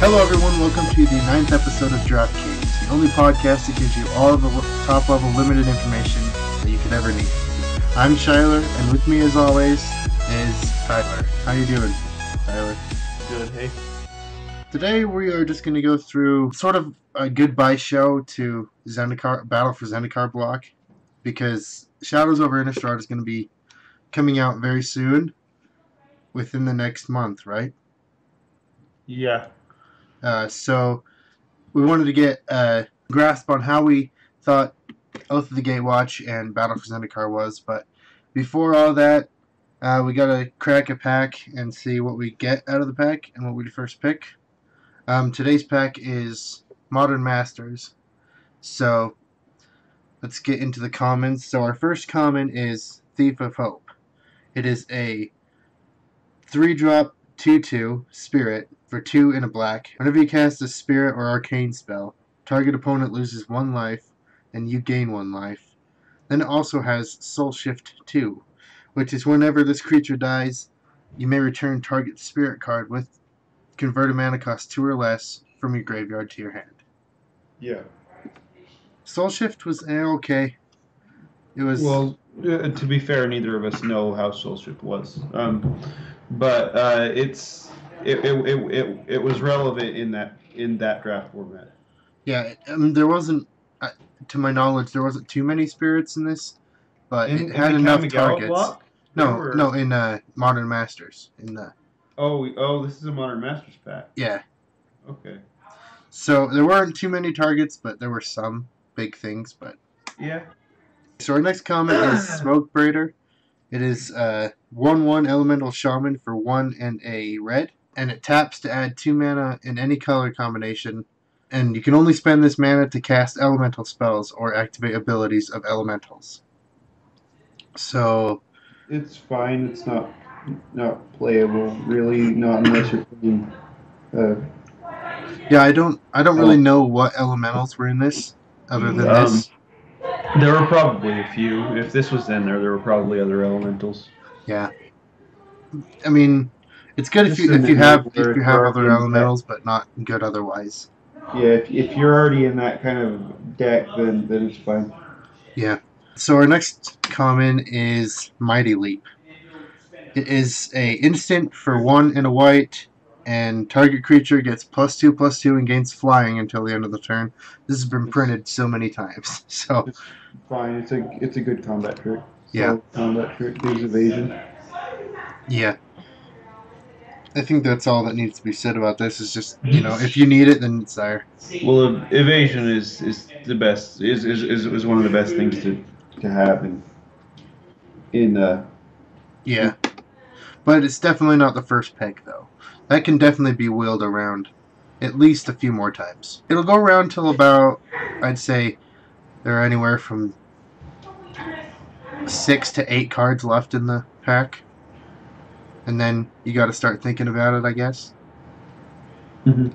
Hello everyone, welcome to the 9th episode of DraftKings, the only podcast that gives you all the top-level limited information that you could ever need. I'm Shyler, and with me as always is Tyler. How you doing, Tyler? Good, hey. Today we are just going to go through sort of a goodbye show to Zendikar, Battle for Zendikar block, because Shadows over Innistrad is going to be coming out very soon, within the next month, right? Yeah. So we wanted to get a grasp on how we thought Oath of the Gatewatch and Battle for Zendikar was, but before all that, we gotta crack a pack and see what we get out of the pack and what we first pick. Today's pack is Modern Masters, so let's get into the commons. So our first common is Thief of Hope. It is a 3-drop 2/2 Spirit for 2 and a black. Whenever you cast a Spirit or Arcane spell, target opponent loses 1 life and you gain 1 life. Then it also has Soul Shift 2, which is whenever this creature dies, you may return target Spirit card with converted mana cost 2 or less from your graveyard to your hand. Yeah. Soul Shift was okay. It was... Well, to be fair, neither of us know how Soul Shift was. But it was relevant in that draft format. Yeah, there wasn't, to my knowledge, there wasn't too many spirits in this, but it had enough targets. Block? No, in Modern Masters. Oh, this is a Modern Masters pack. Yeah. Okay. So there weren't too many targets, but there were some big things. But yeah. So our next comment is Smoke Braider. It is 1/1 Elemental Shaman for 1 and a red, and it taps to add 2 mana in any color combination. And you can only spend this mana to cast elemental spells or activate abilities of elementals. So it's fine. It's not playable, really. Not unless you're playing. Yeah, I don't really know what elementals were in this, other than this. There were probably a few. If this was in there were probably other elementals. Yeah. I mean, it's good if you have other elementals, but not good otherwise. Yeah, if you're already in that kind of deck, then it's fine. Yeah. So our next common is Mighty Leap. It is a instant for 1 and a white, and target creature gets +2/+2 and gains flying until the end of the turn. This has been printed so many times. So it's fine. It's a good combat trick. Yeah. Combat trick gives evasion. Yeah. I think that's all that needs to be said about this. Is just, if you need it, then it's there. Well, evasion is the best. Is one of the best things to have in. Yeah. But it's definitely not the first pick, though. That can definitely be wheeled around at least a few more times. It'll go around till about, I'd say, there are anywhere from 6 to 8 cards left in the pack. And then you got to start thinking about it, I guess. Mm-hmm.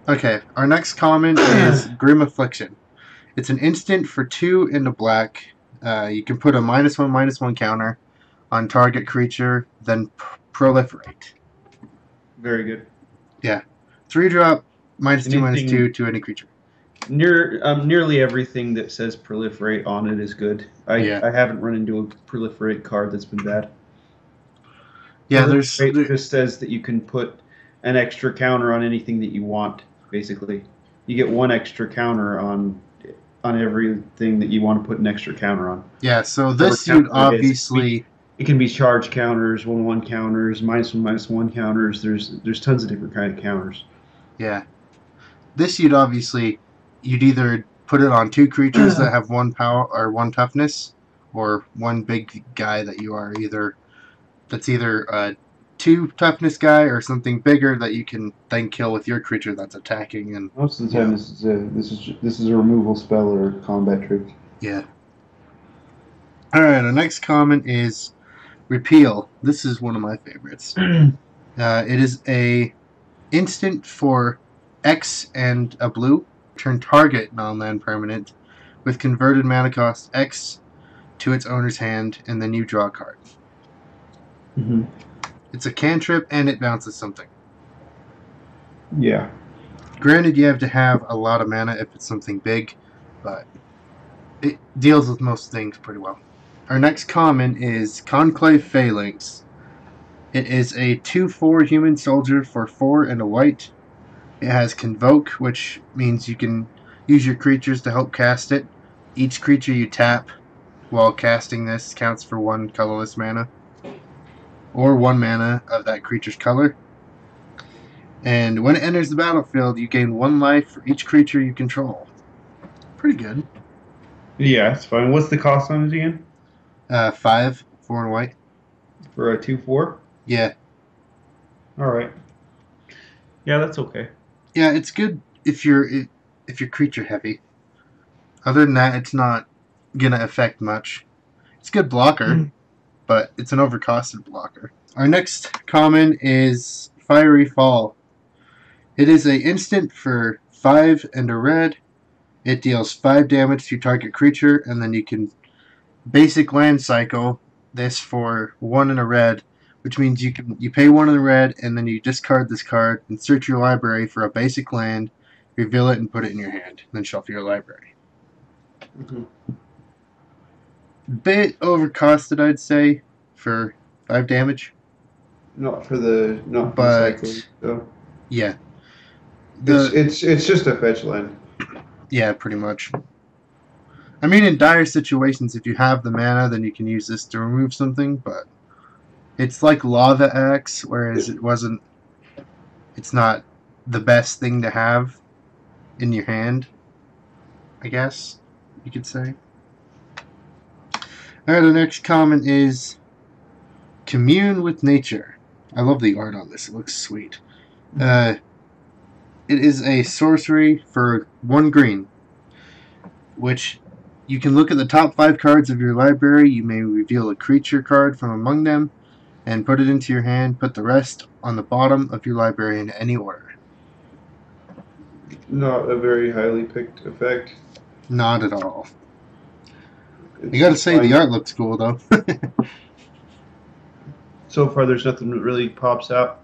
Okay, our next common is Grim Affliction. It's an instant for 2 and a black. You can put a -1/-1 counter on target creature, then proliferate. Very good. Yeah. 3-drop, -2/-2 to any creature. Nearly everything that says proliferate on it is good. I haven't run into a proliferate card that's been bad. Yeah, it just says that you can put an extra counter on anything that you want, basically. You get 1 extra counter on everything that you want to put an extra counter on. Yeah, so this you'd obviously... It can be charge counters, 1/1 counters, -1/-1 counters. There's tons of different kind of counters. Yeah. This you'd either put it on 2 creatures that have 1 power or 1 toughness, or 1 big guy that you are either a 2 toughness guy or something bigger that you can then kill with your creature that's attacking. And most of the time, this is a removal spell or combat trick. Yeah. All right, our next common is Repeal. This is one of my favorites. It is a instant for X and a blue. Turn target non-land permanent with converted mana cost X to its owner's hand, and then you draw a card. Mm-hmm. It's a cantrip, and it bounces something. Yeah. Granted, you have to have a lot of mana if it's something big, but it deals with most things pretty well. Our next common is Conclave Phalanx. It is a 2/4 human soldier for 4 and a white. It has Convoke, which means you can use your creatures to help cast it. Each creature you tap while casting this counts for 1 colorless mana, or 1 mana of that creature's color. And when it enters the battlefield, you gain 1 life for each creature you control. Pretty good. Yeah, it's fine. What's the cost on it again? 5, 4 and white. For a 2/4? Yeah. Alright. Yeah, that's okay. Yeah, it's good if you're creature heavy. Other than that, it's not gonna affect much. It's a good blocker, but it's an overcosted blocker. Our next common is Fiery Fall. It is a instant for 5 and a red. It deals 5 damage to your target creature, and then you can basic land cycle this for 1 and a red, which means you pay 1 in the red, and then you discard this card and search your library for a basic land, reveal it, and put it in your hand, and then shuffle your library. Mm-hmm. Bit overcosted, I'd say, for 5 damage. Not for the But cycling. So. yeah, It's just a fetch land. Yeah, pretty much. I mean, in dire situations, if you have the mana, then you can use this to remove something, but it's like Lava Axe, whereas it's not the best thing to have in your hand, I guess you could say. Alright, the next common is Commune with Nature. I love the art on this, it looks sweet. It is a sorcery for 1 green, which you can look at the top 5 cards of your library. You may reveal a creature card from among them and put it into your hand. Put the rest on the bottom of your library in any order. Not a very highly picked effect. Not at all. It's You gotta say, fine. the art looks cool, though. So far, there's nothing that really pops out.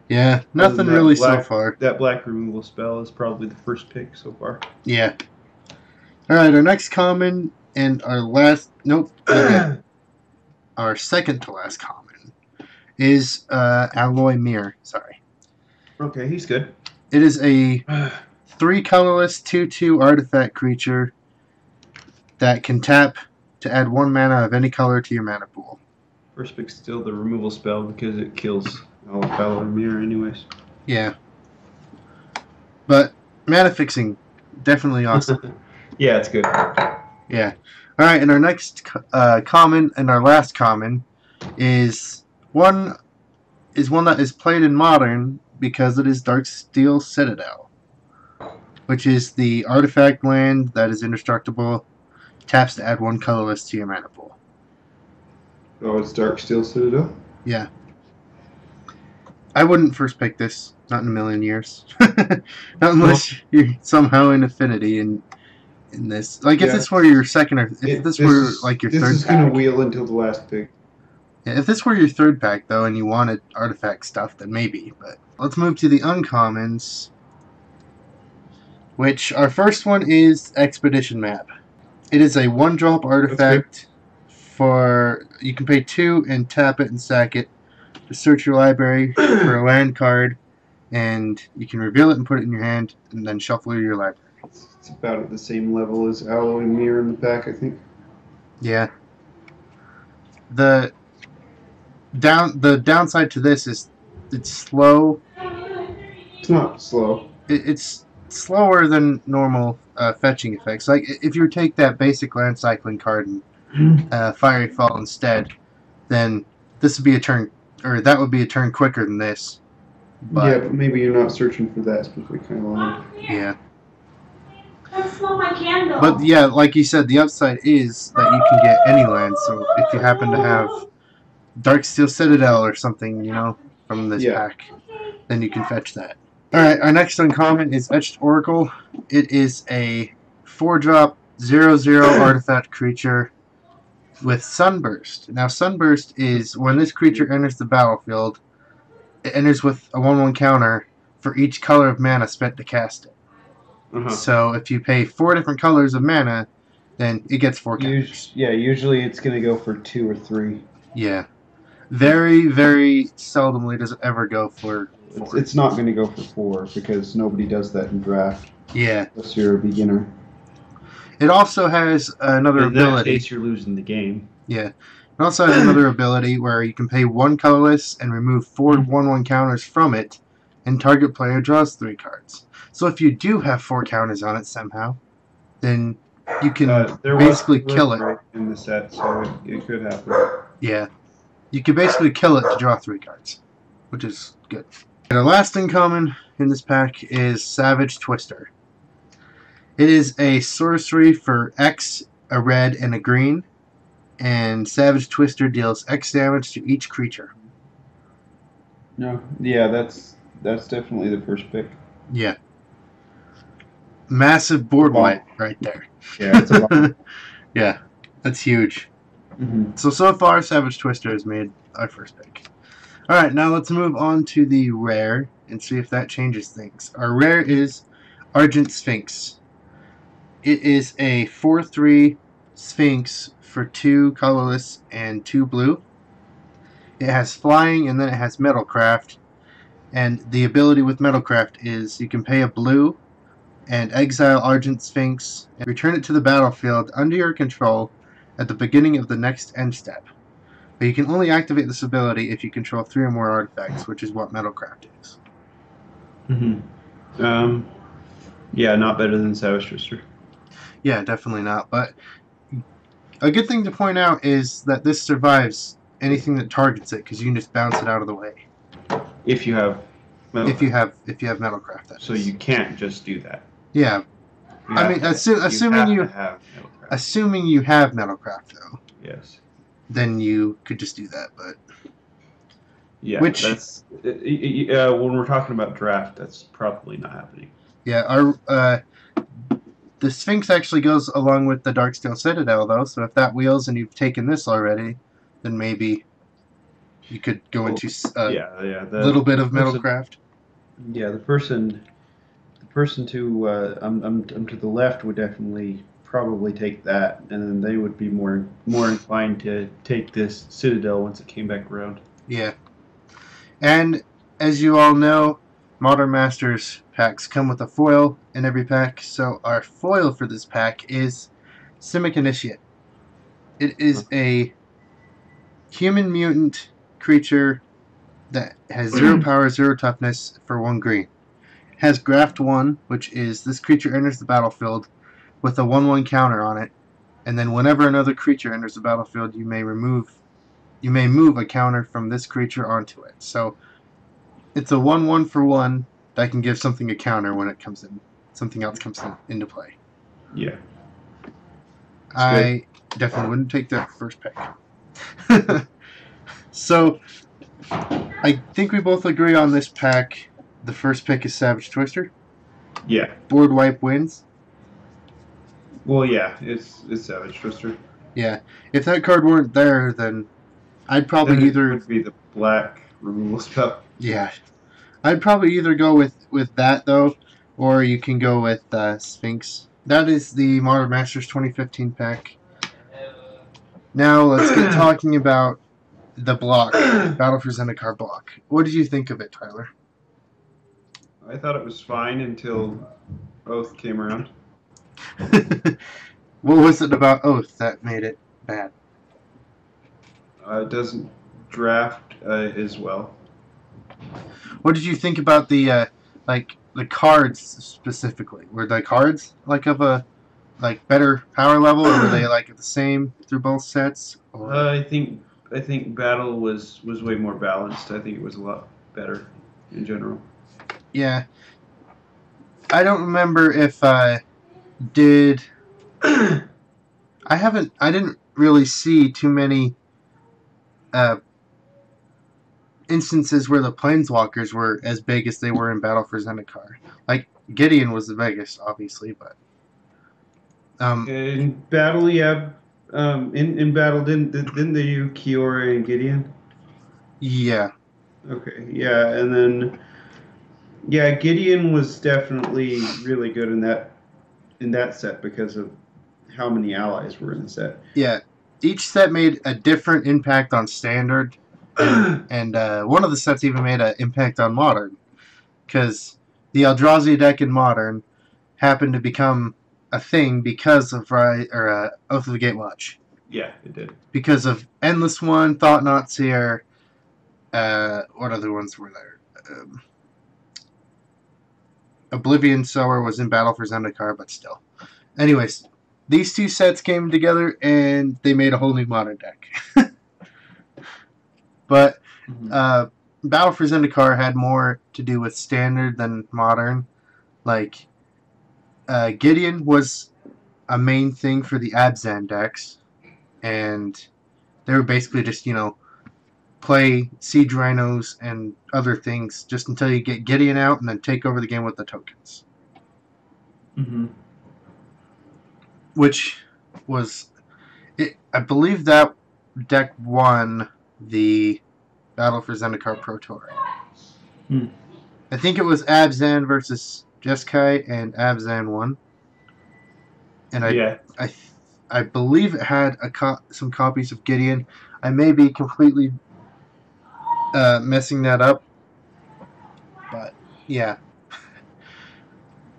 Yeah, nothing really so far. That black removal spell is probably the first pick so far. Yeah. Alright, our next common and our last... Nope. Okay. Our second to last common is Alloy Mirror. Sorry. Okay, he's good. It is a 3 colorless 2/2 artifact creature that can tap to add 1 mana of any color to your mana pool. First pick's still the removal spell because it kills Alloy Mirror anyways. Yeah. But mana fixing, definitely awesome. Yeah, it's good. Yeah. Alright, and our next common and our last common is one that is played in Modern because it is Darksteel Citadel, which is the artifact land that is indestructible, taps to add 1 colorless to your mana pool. Oh, it's Darksteel Citadel? Yeah. I wouldn't first pick this, not in a million years. Not unless you're somehow in Affinity in this. Like, if this were your second or if this were like your third pack. This is going to wheel until the last pick. Yeah, if this were your third pack, though, and you wanted artifact stuff, then maybe. But let's move to the uncommons, which our first one is Expedition Map. It is a 1-drop artifact for... You can pay 2 and tap it and sack it to search your library for a land card, and you can reveal it and put it in your hand, and then shuffle your library. It's about at the same level as Alloy Mirror in the pack, I think. Yeah. The downside to this is it's slow. It's not slow. It's slower than normal fetching effects. Like, if you take that basic land cycling card and Fiery Fall instead, then this would be a turn, or that would be a turn quicker than this. Yeah, but maybe you're not searching for that specific kind of land. Yeah. Let's smell my candle. But yeah, like you said, the upside is that you can get any land. So if you happen to have Darksteel Citadel or something, you know, from this pack, then you can fetch that. Alright, our next uncommon is Etched Oracle. It is a 4-drop 0/0 artifact creature with Sunburst. Now, Sunburst is when this creature enters the battlefield, it enters with a 1/1 counter for each color of mana spent to cast it. Uh-huh. So if you pay 4 different colors of mana, then it gets 4 counters. Usually it's going to go for 2 or 3. Yeah. Very, very seldomly does it ever go for 4. It's not going to go for 4 because nobody does that in draft Yeah. unless you're a beginner. It also has another In that ability. case, you're losing the game. Yeah. It also has another ability where you can pay 1 colorless and remove 4 1/1 counters from it, and target player draws 3 cards. So if you do have 4 counters on it somehow, then you can basically kill it. In the set, so it could happen. Yeah. You can basically kill it to draw 3 cards, which is good. And the last uncommon in this pack is Savage Twister. It is a sorcery for X, a red, and a green, and Savage Twister deals X damage to each creature. No, yeah, that's definitely the first pick. Yeah. Massive board wipe right there. Yeah, it's a bomb. Yeah, that's huge. Mm-hmm. So far, Savage Twister has made our first pick. Alright, now let's move on to the rare and see if that changes things. Our rare is Argent Sphinx. It is a 4/3 Sphinx for 2 colorless and 2 blue. It has flying and then it has Metalcraft. And the ability with Metalcraft is you can pay a blue and exile Argent Sphinx and return it to the battlefield under your control at the beginning of the next end step. But you can only activate this ability if you control 3 or more artifacts, which is what Metalcraft is. Mm-hmm. Yeah, not better than Savage Twister. Yeah, definitely not. But a good thing to point out is that this survives anything that targets it, because you can just bounce it out of the way. If you have Metalcraft. If you have Metalcraft, that so is. you can't just do that. Yeah. I mean, assuming you have Metalcraft. Assuming you have Metalcraft, though. Yes. Then you could just do that, but yeah, which that's when we're talking about draft, that's probably not happening. Yeah, our the Sphinx actually goes along with the Darksteel Citadel, though. So if that wheels and you've taken this already, then maybe you could go into a little bit of Metalcraft. Yeah, the person to I'm to the left would definitely probably take that, and then they would be more inclined to take this Citadel once it came back around. Yeah. And as you all know, Modern Masters packs come with a foil in every pack, so our foil for this pack is Simic Initiate. It is a human mutant creature that has 0 power, 0 toughness for 1 green. It has Graft 1, which is this creature enters the battlefield with a 1/1 counter on it, and then whenever another creature enters the battlefield, you may move a counter from this creature onto it. So it's a 1/1 for 1 that can give something a counter when it comes in. Something else comes into play. Yeah. I definitely wouldn't take that first pick. So I think we both agree on this pack. The first pick is Savage Twister. Yeah. Board wipe wins. Well, yeah, it's Savage Twister. Yeah. If that card weren't there, then I'd probably Then it either would be the black removal spell. Yeah. I'd probably either go with that, though, or you can go with Sphinx. That is the Modern Masters 2015 pack. Now, let's get talking about the block. Battle for Zendikar block. What did you think of it, Tyler? I thought it was fine until Oath came around. What was it about Oath that made it bad? It doesn't draft as well. What did you think about the the cards specifically? Were the cards of a better power level, or were they the same through both sets? Or? I think battle was way more balanced. I think it was a lot better in general. Yeah. I don't remember if did I didn't really see too many instances where the Planeswalkers were as big as they were in Battle for Zendikar. Gideon was the biggest, obviously, but in battle, yeah. In battle, didn't they do Kiora and Gideon? Yeah. Okay, yeah, and then Yeah, Gideon was definitely really good in that set because of how many allies were in the set. Yeah, each set made a different impact on standard, and one of the sets even made an impact on modern, because the Eldrazi deck in modern happened to become a thing because of Oath of the Gatewatch. Yeah, it did. Because of Endless One, Thought Not Seer, what other ones were there? Oblivion Sower was in Battle for Zendikar, but still. Anyways, these two sets came together and they made a whole new modern deck. But Battle for Zendikar had more to do with standard than modern. Like, Gideon was a main thing for the Abzan decks, and they were basically just, play Siege Rhinos and other things just until you get Gideon out and then take over the game with the tokens. Mm-hmm. Which was... I believe that deck won the Battle for Zendikar Pro Tour. I think it was Abzan versus Jeskai, and Abzan won. And I believe it had some copies of Gideon. I may be completely messing that up, but yeah.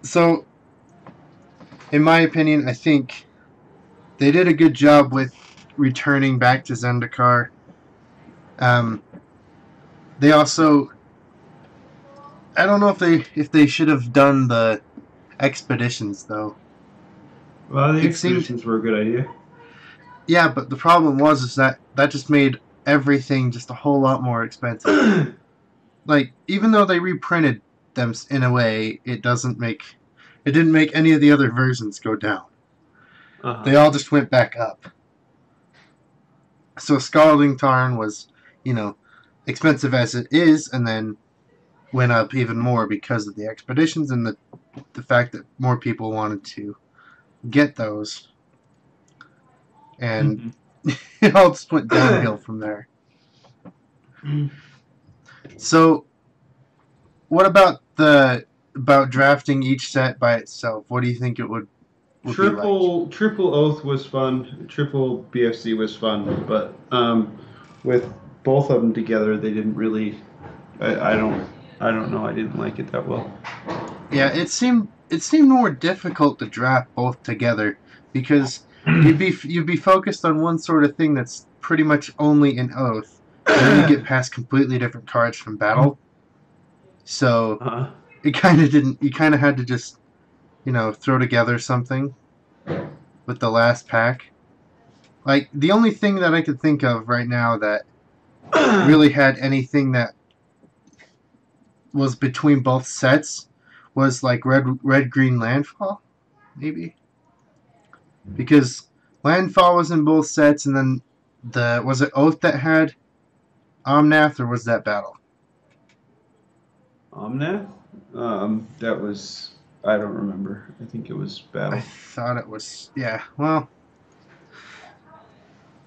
So, in my opinion, I think they did a good job with returning back to Zendikar. They also, I don't know if they should have done the expeditions though. Well, the expeditions were a good idea. Yeah, but the problem was that just made everything just a whole lot more expensive. Like, even though they reprinted them in a way, it didn't make any of the other versions go down. They all just went back up. So Scalding Tarn was, expensive as it is, and then went up even more because of the expeditions and the fact that more people wanted to get those. And it all just went downhill from there. So, what about drafting each set by itself? What do you think it would Triple Oath was fun. Triple BFC was fun, but with both of them together, they didn't really. I don't know. I didn't like it that well. Yeah, it seemed more difficult to draft both together because you'd be focused on one sort of thing that's pretty much only in Oath, and then you get past completely different cards from Battle. So it kind of didn't. You kind of had to just, throw together something with the last pack. Like, the only thing that I could think of right now that really had anything that was between both sets was like red-green Landfall, maybe. Because Landfall was in both sets, and then was it Oath that had Omnath, or was that Battle? Omnath? That was... I don't remember. I think it was Battle. I thought it was... Yeah, well...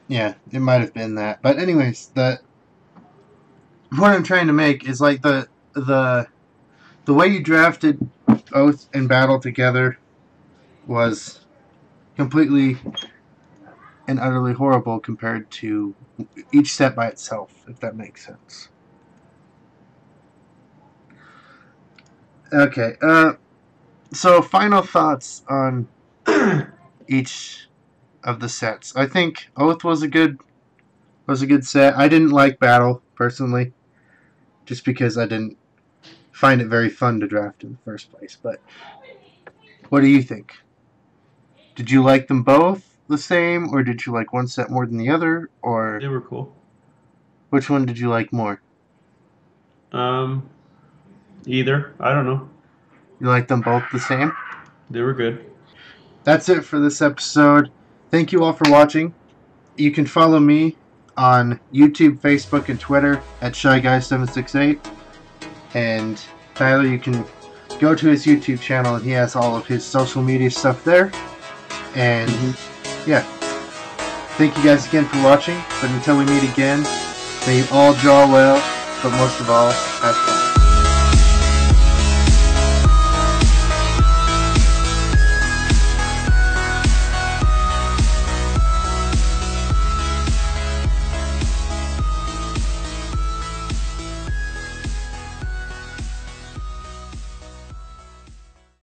Yeah, it might have been that. But anyways, what I'm trying to make is like the way you drafted Oath and Battle together was completely and utterly horrible compared to each set by itself, if that makes sense. Okay, so final thoughts on each of the sets. I think Oath was a good set. I didn't like Battle personally, just because I didn't find it very fun to draft in the first place. But what do you think? Did you like them both the same, or did you like one set more than the other, or they were cool? Which one did you like more? Either. I don't know. You like them both the same? They were good. That's it for this episode. Thank you all for watching. You can follow me on YouTube, Facebook, and Twitter at ShyGuy768. And Tyler, you can go to his YouTube channel, and he has all of his social media stuff there. And yeah, thank you guys again for watching. But until we meet again, may you all draw well, but most of all, have fun.